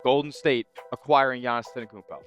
Golden State acquiring Giannis Antetokounmpo.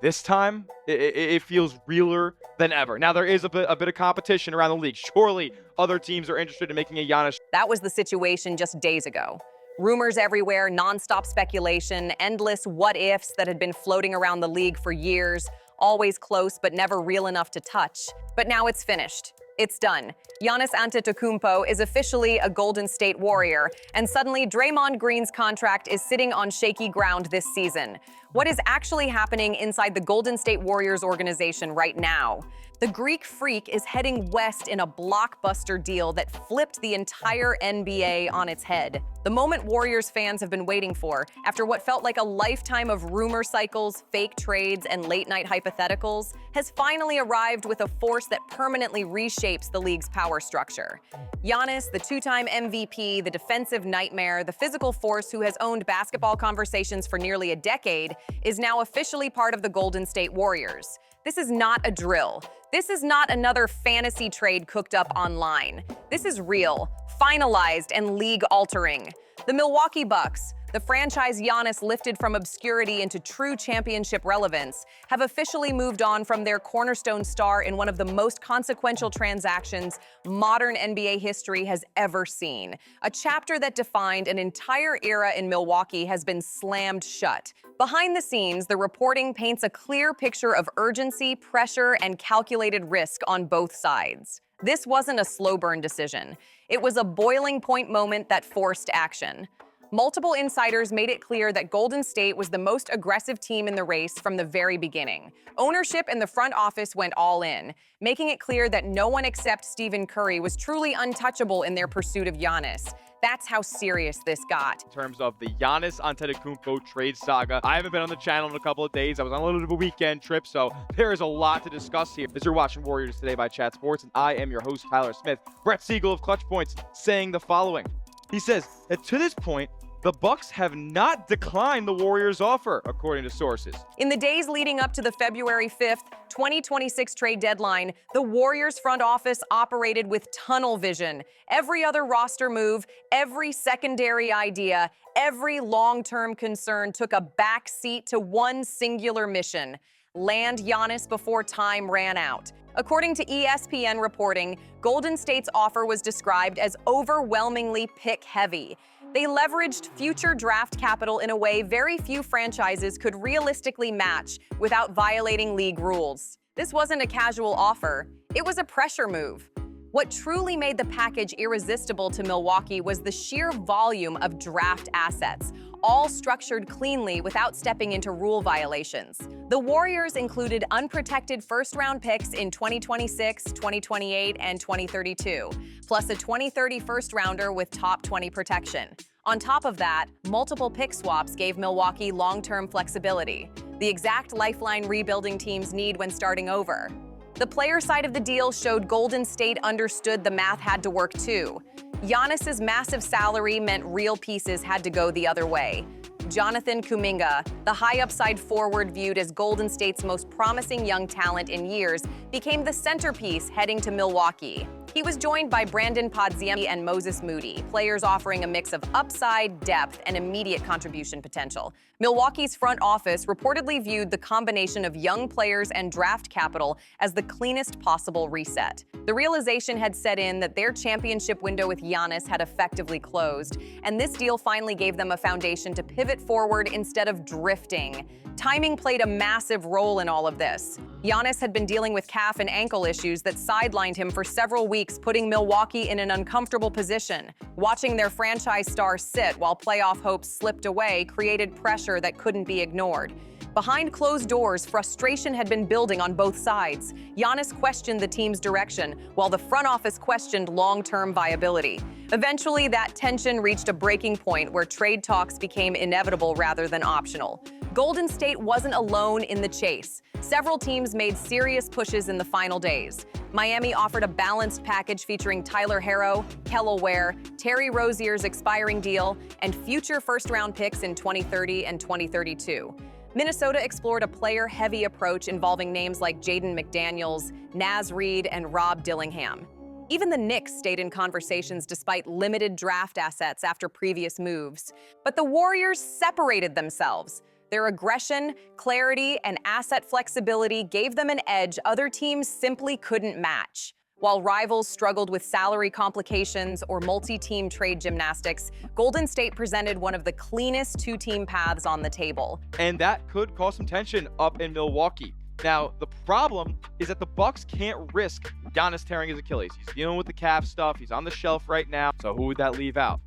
This time, it feels realer than ever. Now, there is a bit of competition around the league. Surely other teams are interested in making a Giannis. That was the situation just days ago. Rumors everywhere, nonstop speculation, endless what-ifs that had been floating around the league for years, always close but never real enough to touch. But now it's finished. It's done. Giannis Antetokounmpo is officially a Golden State Warrior, and suddenly Draymond Green's contract is sitting on shaky ground this season. What is actually happening inside the Golden State Warriors organization right now? The Greek freak is heading west in a blockbuster deal that flipped the entire NBA on its head. The moment Warriors fans have been waiting for, after what felt like a lifetime of rumor cycles, fake trades, and late-night hypotheticals, has finally arrived with a force that permanently reshapes the league's power structure. Giannis, the two-time MVP, the defensive nightmare, the physical force who has owned basketball conversations for nearly a decade, is now officially part of the Golden State Warriors. This is not a drill. This is not another fantasy trade cooked up online. This is real, finalized, and league-altering. The Milwaukee Bucks, the franchise Giannis lifted from obscurity into true championship relevance, have officially moved on from their cornerstone star in one of the most consequential transactions modern NBA history has ever seen. A chapter that defined an entire era in Milwaukee has been slammed shut. Behind the scenes, the reporting paints a clear picture of urgency, pressure, and calculated risk on both sides. This wasn't a slow burn decision. It was a boiling point moment that forced action. Multiple insiders made it clear that Golden State was the most aggressive team in the race from the very beginning. Ownership and the front office went all in, making it clear that no one except Stephen Curry was truly untouchable in their pursuit of Giannis. That's how serious this got. In terms of the Giannis Antetokounmpo trade saga, I haven't been on the channel in a couple of days. I was on a little bit of a weekend trip, so there is a lot to discuss here. As you're watching Warriors Today by Chat Sports, and I am your host, Tyler Smith. Brett Siegel of Clutch Points saying the following. He says that to this point, the Bucks have not declined the Warriors' offer, according to sources. In the days leading up to the February 5th, 2026 trade deadline, the Warriors front office operated with tunnel vision. Every other roster move, every secondary idea, every long-term concern took a back seat to one singular mission: land Giannis before time ran out. According to ESPN reporting, Golden State's offer was described as overwhelmingly pick-heavy. They leveraged future draft capital in a way very few franchises could realistically match without violating league rules. This wasn't a casual offer, it was a pressure move. What truly made the package irresistible to Milwaukee was the sheer volume of draft assets, all structured cleanly without stepping into rule violations. The Warriors included unprotected first-round picks in 2026, 2028, and 2032, plus a 2030 first-rounder with top 20 protection. On top of that, multiple pick swaps gave Milwaukee long-term flexibility, the exact lifeline rebuilding teams need when starting over. The player side of the deal showed Golden State understood the math had to work too. Giannis's massive salary meant real pieces had to go the other way. Jonathan Kuminga, the high-upside forward viewed as Golden State's most promising young talent in years, became the centerpiece heading to Milwaukee. He was joined by Brandon Podziemski and Moses Moody, players offering a mix of upside, depth, and immediate contribution potential. Milwaukee's front office reportedly viewed the combination of young players and draft capital as the cleanest possible reset. The realization had set in that their championship window with Giannis had effectively closed, and this deal finally gave them a foundation to pivot forward instead of drifting. Timing played a massive role in all of this. Giannis had been dealing with calf and ankle issues that sidelined him for several weeks, putting Milwaukee in an uncomfortable position. Watching their franchise star sit while playoff hopes slipped away created pressure that couldn't be ignored. Behind closed doors, frustration had been building on both sides. Giannis questioned the team's direction, while the front office questioned long-term viability. Eventually, that tension reached a breaking point where trade talks became inevitable rather than optional. Golden State wasn't alone in the chase. Several teams made serious pushes in the final days. Miami offered a balanced package featuring Tyler Herro, Kel'el Ware, Terry Rozier's expiring deal, and future first-round picks in 2030 and 2032. Minnesota explored a player-heavy approach involving names like Jaden McDaniels, Naz Reid, and Rob Dillingham. Even the Knicks stayed in conversations despite limited draft assets after previous moves. But the Warriors separated themselves. Their aggression, clarity, and asset flexibility gave them an edge other teams simply couldn't match. While rivals struggled with salary complications or multi-team trade gymnastics, Golden State presented one of the cleanest two-team paths on the table. And that could cause some tension up in Milwaukee. Now, the problem is that the Bucks can't risk Giannis tearing his Achilles. He's dealing with the calf stuff. He's on the shelf right now. So who would that leave out?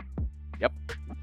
Yep,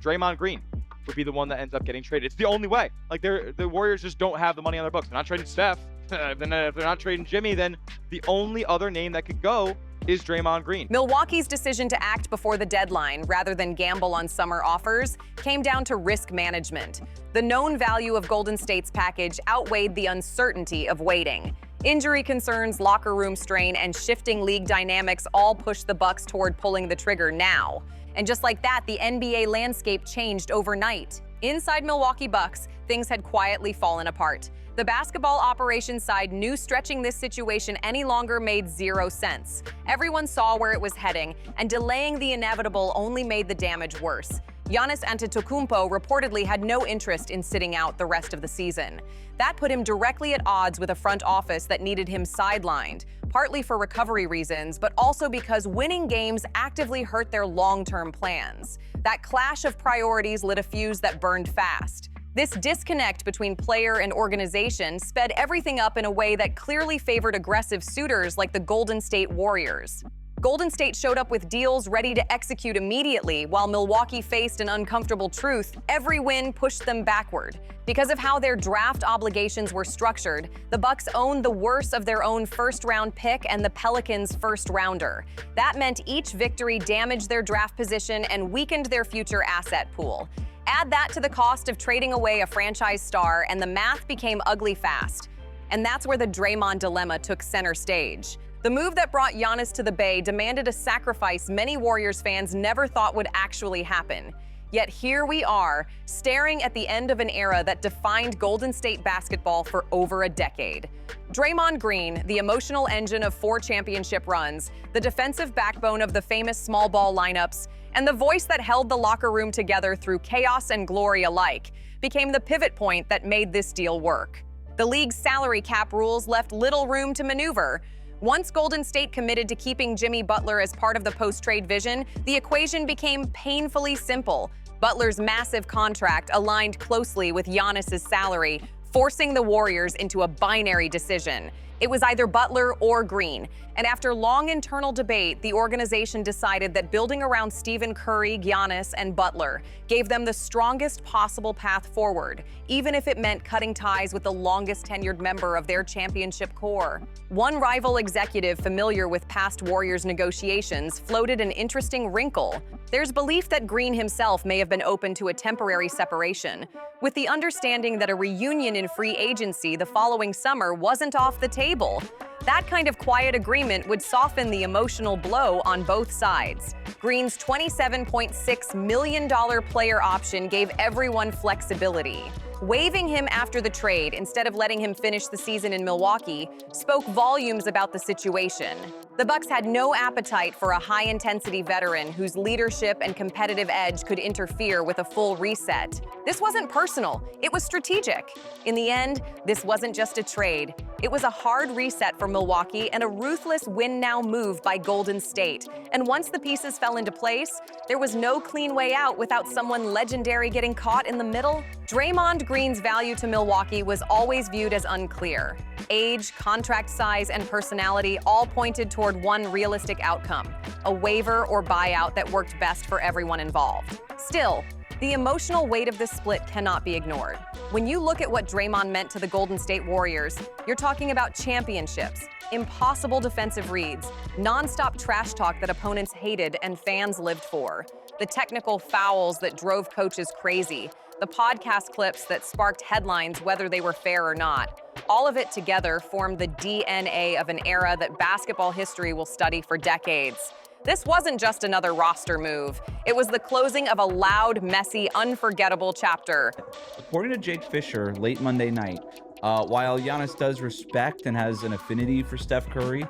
Draymond Green would be the one that ends up getting traded. It's the only way. Like, the Warriors just don't have the money on their books. They're not trading Steph. If they're not trading Jimmy, then the only other name that could go is Draymond Green. Milwaukee's decision to act before the deadline rather than gamble on summer offers came down to risk management. The known value of Golden State's package outweighed the uncertainty of waiting. Injury concerns, locker room strain, and shifting league dynamics all pushed the Bucks toward pulling the trigger now. And just like that, the NBA landscape changed overnight. Inside Milwaukee Bucks, things had quietly fallen apart. The basketball operations side knew stretching this situation any longer made zero sense. Everyone saw where it was heading, and delaying the inevitable only made the damage worse. Giannis Antetokounmpo reportedly had no interest in sitting out the rest of the season. That put him directly at odds with a front office that needed him sidelined, partly for recovery reasons, but also because winning games actively hurt their long-term plans. That clash of priorities lit a fuse that burned fast. This disconnect between player and organization sped everything up in a way that clearly favored aggressive suitors like the Golden State Warriors. Golden State showed up with deals ready to execute immediately, while Milwaukee faced an uncomfortable truth: every win pushed them backward. Because of how their draft obligations were structured, the Bucks owned the worst of their own first-round pick and the Pelicans' first-rounder. That meant each victory damaged their draft position and weakened their future asset pool. Add that to the cost of trading away a franchise star, and the math became ugly fast. And that's where the Draymond dilemma took center stage. The move that brought Giannis to the Bay demanded a sacrifice many Warriors fans never thought would actually happen. Yet here we are, staring at the end of an era that defined Golden State basketball for over a decade. Draymond Green, the emotional engine of 4 championship runs, the defensive backbone of the famous small ball lineups, and the voice that held the locker room together through chaos and glory alike, became the pivot point that made this deal work. The league's salary cap rules left little room to maneuver. Once Golden State committed to keeping Jimmy Butler as part of the post-trade vision, the equation became painfully simple. Butler's massive contract aligned closely with Giannis's salary, forcing the Warriors into a binary decision. It was either Butler or Green. And after long internal debate, the organization decided that building around Stephen Curry, Giannis, and Butler gave them the strongest possible path forward, even if it meant cutting ties with the longest tenured member of their championship core. One rival executive familiar with past Warriors negotiations floated an interesting wrinkle. There's belief that Green himself may have been open to a temporary separation, with the understanding that a reunion in free agency the following summer wasn't off the table. That kind of quiet agreement would soften the emotional blow on both sides. Green's $27.6 million player option gave everyone flexibility. Waiving him after the trade instead of letting him finish the season in Milwaukee spoke volumes about the situation. The Bucks had no appetite for a high-intensity veteran whose leadership and competitive edge could interfere with a full reset. This wasn't personal, it was strategic. In the end, this wasn't just a trade. It was a hard reset for Milwaukee and a ruthless win-now move by Golden State. And once the pieces fell into place, there was no clean way out without someone legendary getting caught in the middle. Draymond Green's value to Milwaukee was always viewed as unclear. Age, contract size, and personality all pointed toward one realistic outcome: a waiver or buyout that worked best for everyone involved. Still, the emotional weight of this split cannot be ignored. When you look at what Draymond meant to the Golden State Warriors, you're talking about championships, impossible defensive reads, nonstop trash talk that opponents hated and fans lived for, the technical fouls that drove coaches crazy, the podcast clips that sparked headlines whether they were fair or not. All of it together formed the DNA of an era that basketball history will study for decades. This wasn't just another roster move. It was the closing of a loud, messy, unforgettable chapter. According to Jake Fisher, late Monday night, while Giannis does respect and has an affinity for Steph Curry,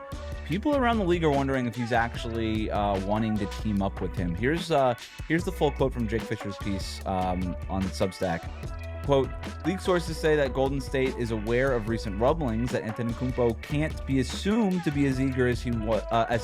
people around the league are wondering if he's actually wanting to team up with him. Here's the full quote from Jake Fisher's piece on Substack. Quote, league sources say that Golden State is aware of recent rumblings that Antetokounmpo can't be assumed to be as eager as he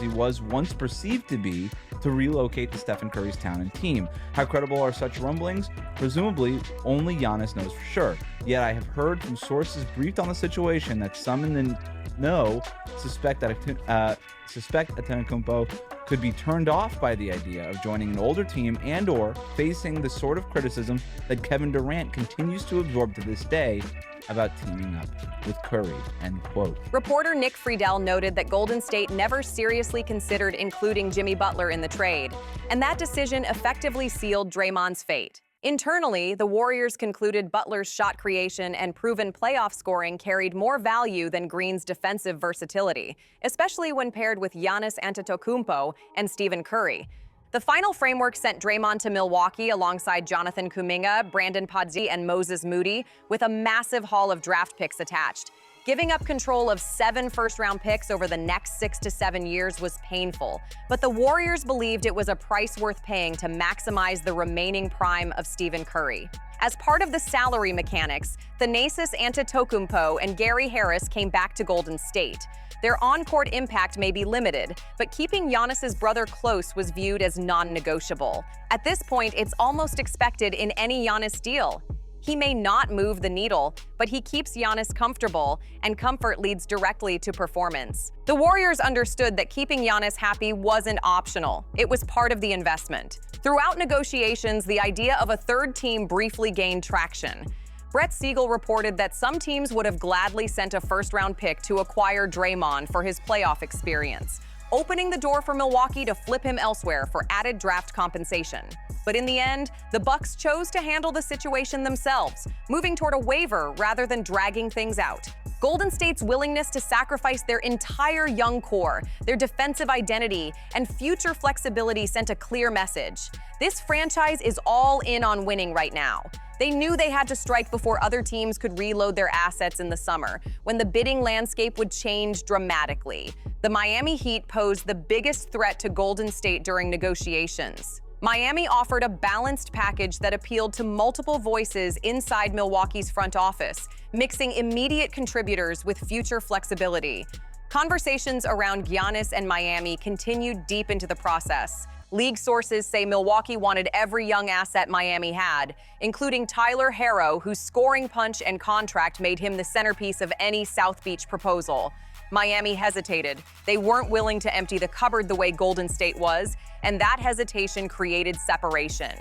was once perceived to be to relocate to Stephen Curry's town and team. How credible are such rumblings? Presumably, only Giannis knows for sure. Yet I have heard from sources briefed on the situation that some in the know suspect Antetokounmpo could be turned off by the idea of joining an older team and or facing the sort of criticism that Kevin Durant continues to absorb to this day about teaming up with Curry, end quote. Reporter Nick Friedel noted that Golden State never seriously considered including Jimmy Butler in the trade, and that decision effectively sealed Draymond's fate. Internally, the Warriors concluded Butler's shot creation and proven playoff scoring carried more value than Green's defensive versatility, especially when paired with Giannis Antetokounmpo and Stephen Curry. The final framework sent Draymond to Milwaukee alongside Jonathan Kuminga, Brandon Podzi, and Moses Moody, with a massive haul of draft picks attached. Giving up control of 7 first-round picks over the next 6 to 7 years was painful, but the Warriors believed it was a price worth paying to maximize the remaining prime of Stephen Curry. As part of the salary mechanics, Giannis Antetokounmpo and Gary Harris came back to Golden State. Their on-court impact may be limited, but keeping Giannis's brother close was viewed as non-negotiable. At this point, it's almost expected in any Giannis deal. He may not move the needle, but he keeps Giannis comfortable, and comfort leads directly to performance. The Warriors understood that keeping Giannis happy wasn't optional. It was part of the investment. Throughout negotiations, the idea of a third team briefly gained traction. Brett Siegel reported that some teams would have gladly sent a first-round pick to acquire Draymond for his playoff experience, opening the door for Milwaukee to flip him elsewhere for added draft compensation. But in the end, the Bucks chose to handle the situation themselves, moving toward a waiver rather than dragging things out. Golden State's willingness to sacrifice their entire young core, their defensive identity, and future flexibility sent a clear message. This franchise is all in on winning right now. They knew they had to strike before other teams could reload their assets in the summer, when the bidding landscape would change dramatically. The Miami Heat posed the biggest threat to Golden State during negotiations. Miami offered a balanced package that appealed to multiple voices inside Milwaukee's front office, mixing immediate contributors with future flexibility. Conversations around Giannis and Miami continued deep into the process. League sources say Milwaukee wanted every young asset Miami had, including Tyler Herro, whose scoring punch and contract made him the centerpiece of any South Beach proposal. Miami hesitated. They weren't willing to empty the cupboard the way Golden State was, and that hesitation created separation.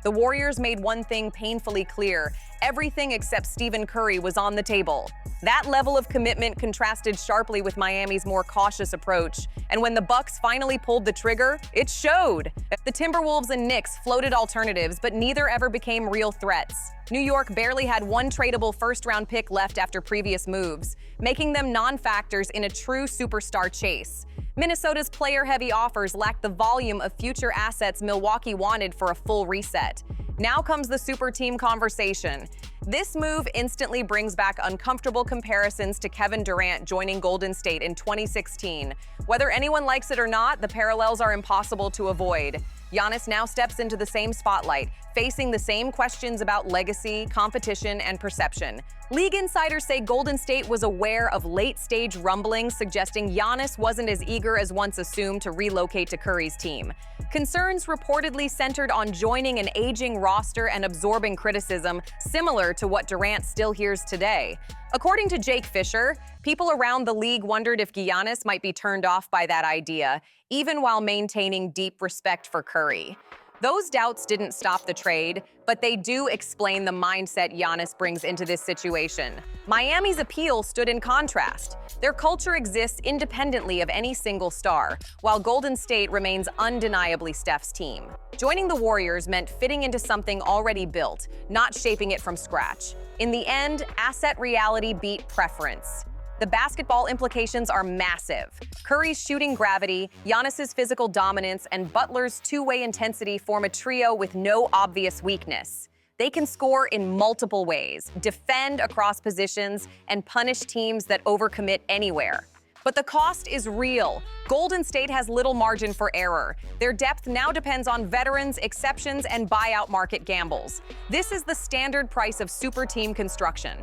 The Warriors made one thing painfully clear: everything except Stephen Curry was on the table. That level of commitment contrasted sharply with Miami's more cautious approach, and when the Bucks finally pulled the trigger, it showed. The Timberwolves and Knicks floated alternatives, but neither ever became real threats. New York barely had one tradable first-round pick left after previous moves, making them non-factors in a true superstar chase. Minnesota's player-heavy offers lacked the volume of future assets Milwaukee wanted for a full reset. Now comes the super team conversation. This move instantly brings back uncomfortable comparisons to Kevin Durant joining Golden State in 2016. Whether anyone likes it or not, the parallels are impossible to avoid. Giannis now steps into the same spotlight, facing the same questions about legacy, competition, and perception. League insiders say Golden State was aware of late-stage rumblings suggesting Giannis wasn't as eager as once assumed to relocate to Curry's team. Concerns reportedly centered on joining an aging roster and absorbing criticism, similar to what Durant still hears today. According to Jake Fisher, people around the league wondered if Giannis might be turned off by that idea, even while maintaining deep respect for Curry. Those doubts didn't stop the trade, but they do explain the mindset Giannis brings into this situation. Miami's appeal stood in contrast. Their culture exists independently of any single star, while Golden State remains undeniably Steph's team. Joining the Warriors meant fitting into something already built, not shaping it from scratch. In the end, asset reality beat preference. The basketball implications are massive. Curry's shooting gravity, Giannis's physical dominance, and Butler's two-way intensity form a trio with no obvious weakness. They can score in multiple ways, defend across positions, and punish teams that overcommit anywhere. But the cost is real. Golden State has little margin for error. Their depth now depends on veterans, exceptions, and buyout market gambles. This is the standard price of super team construction.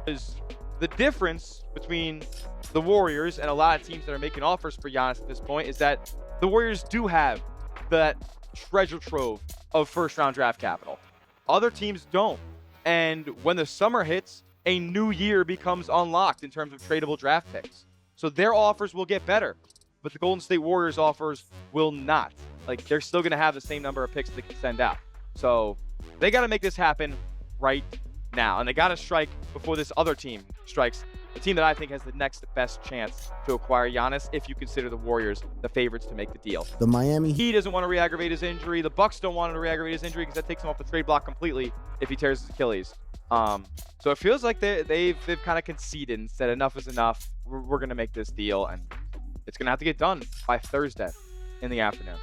The difference between the Warriors and a lot of teams that are making offers for Giannis at this point is that the Warriors do have that treasure trove of first-round draft capital. Other teams don't. And when the summer hits, a new year becomes unlocked in terms of tradable draft picks. So their offers will get better, but the Golden State Warriors offers will not. Like, they're still going to have the same number of picks they can send out. So they got to make this happen right now. And they got to strike before this other team strikes. The team that I think has the next best chance to acquire Giannis, if you consider the Warriors the favorites to make the deal. The Miami He doesn't want to re-aggravate his injury. The Bucks don't want him to re-aggravate his injury because that takes him off the trade block completely if he tears his Achilles. So it feels like they've kind of conceded and said enough is enough. We're going to make this deal, and it's going to have to get done by Thursday in the afternoon.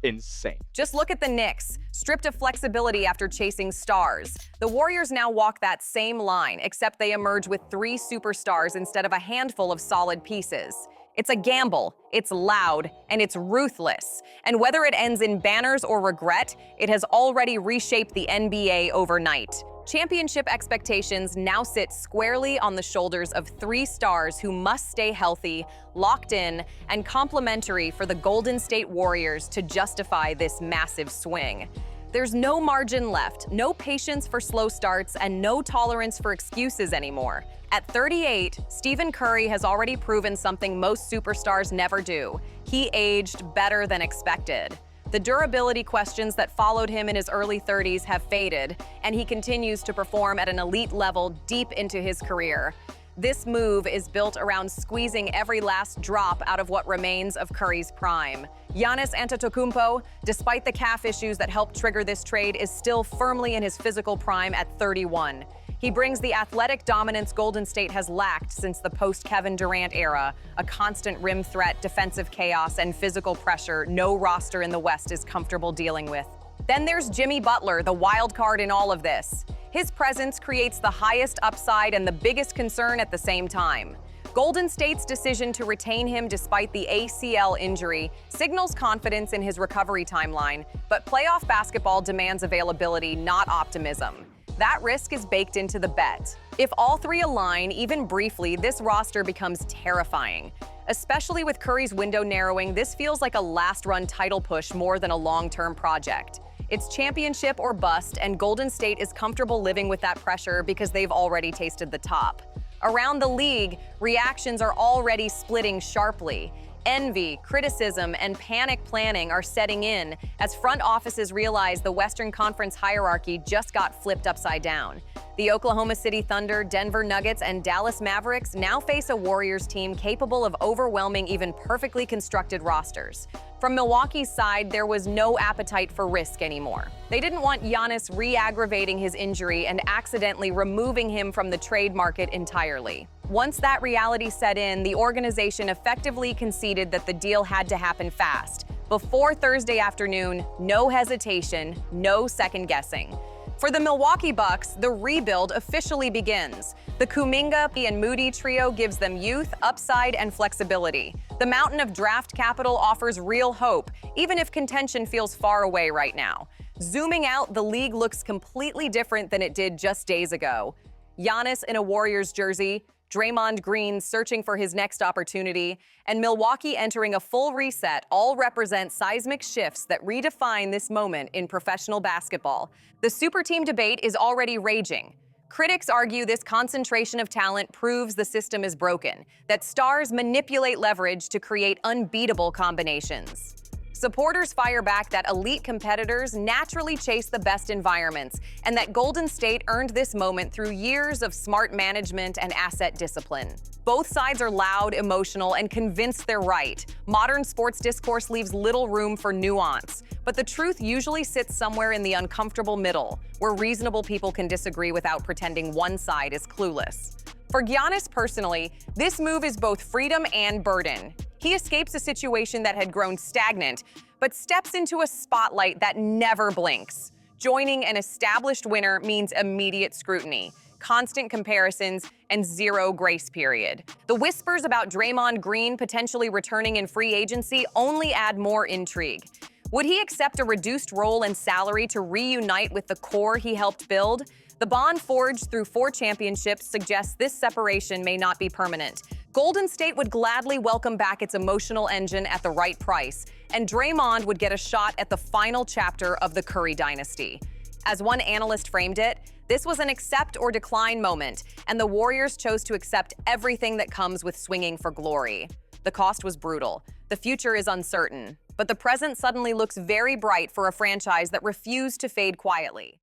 Insane. Just look at the Knicks, stripped of flexibility after chasing stars. The Warriors now walk that same line, except they emerge with 3 superstars instead of a handful of solid pieces. It's a gamble, it's loud, and it's ruthless. And whether it ends in banners or regret, it has already reshaped the NBA overnight. Championship expectations now sit squarely on the shoulders of 3 stars who must stay healthy, locked in, and complementary for the Golden State Warriors to justify this massive swing. There's no margin left, no patience for slow starts, and no tolerance for excuses anymore. At 38, Stephen Curry has already proven something most superstars never do. He aged better than expected. The durability questions that followed him in his early 30s have faded, and he continues to perform at an elite level deep into his career. This move is built around squeezing every last drop out of what remains of Curry's prime. Giannis Antetokounmpo, despite the calf issues that helped trigger this trade, is still firmly in his physical prime at 31. He brings the athletic dominance Golden State has lacked since the post-Kevin Durant era, a constant rim threat, defensive chaos, and physical pressure no roster in the West is comfortable dealing with. Then there's Jimmy Butler, the wild card in all of this. His presence creates the highest upside and the biggest concern at the same time. Golden State's decision to retain him despite the ACL injury signals confidence in his recovery timeline, but playoff basketball demands availability, not optimism. That risk is baked into the bet. If all 3 align, even briefly, this roster becomes terrifying. Especially with Curry's window narrowing, this feels like a last-run title push more than a long-term project. It's championship or bust, and Golden State is comfortable living with that pressure because they've already tasted the top. Around the league, reactions are already splitting sharply. Envy, criticism, and panic planning are setting in as front offices realize the Western Conference hierarchy just got flipped upside down. The Oklahoma City Thunder, Denver Nuggets, and Dallas Mavericks now face a Warriors team capable of overwhelming even perfectly constructed rosters. From Milwaukee's side, there was no appetite for risk anymore. They didn't want Giannis re-aggravating his injury and accidentally removing him from the trade market entirely. Once that reality set in, the organization effectively conceded that the deal had to happen fast. Before Thursday afternoon, no hesitation, no second guessing. For the Milwaukee Bucks, the rebuild officially begins. The Kuminga and Moody trio gives them youth, upside, and flexibility. The mountain of draft capital offers real hope, even if contention feels far away right now. Zooming out, the league looks completely different than it did just days ago. Giannis in a Warriors jersey, Draymond Green searching for his next opportunity, and Milwaukee entering a full reset all represent seismic shifts that redefine this moment in professional basketball. The super team debate is already raging. Critics argue this concentration of talent proves the system is broken, that stars manipulate leverage to create unbeatable combinations. Supporters fire back that elite competitors naturally chase the best environments, and that Golden State earned this moment through years of smart management and asset discipline. Both sides are loud, emotional, and convinced they're right. Modern sports discourse leaves little room for nuance, but the truth usually sits somewhere in the uncomfortable middle, where reasonable people can disagree without pretending one side is clueless. For Giannis personally, this move is both freedom and burden. He escapes a situation that had grown stagnant, but steps into a spotlight that never blinks. Joining an established winner means immediate scrutiny. constant comparisons, and zero grace period. The whispers about Draymond Green potentially returning in free agency only add more intrigue. Would he accept a reduced role and salary to reunite with the core he helped build? The bond forged through 4 championships suggests this separation may not be permanent. Golden State would gladly welcome back its emotional engine at the right price, and Draymond would get a shot at the final chapter of the Curry dynasty. As one analyst framed it, this was an accept or decline moment, and the Warriors chose to accept everything that comes with swinging for glory. The cost was brutal. The future is uncertain, but the present suddenly looks very bright for a franchise that refused to fade quietly.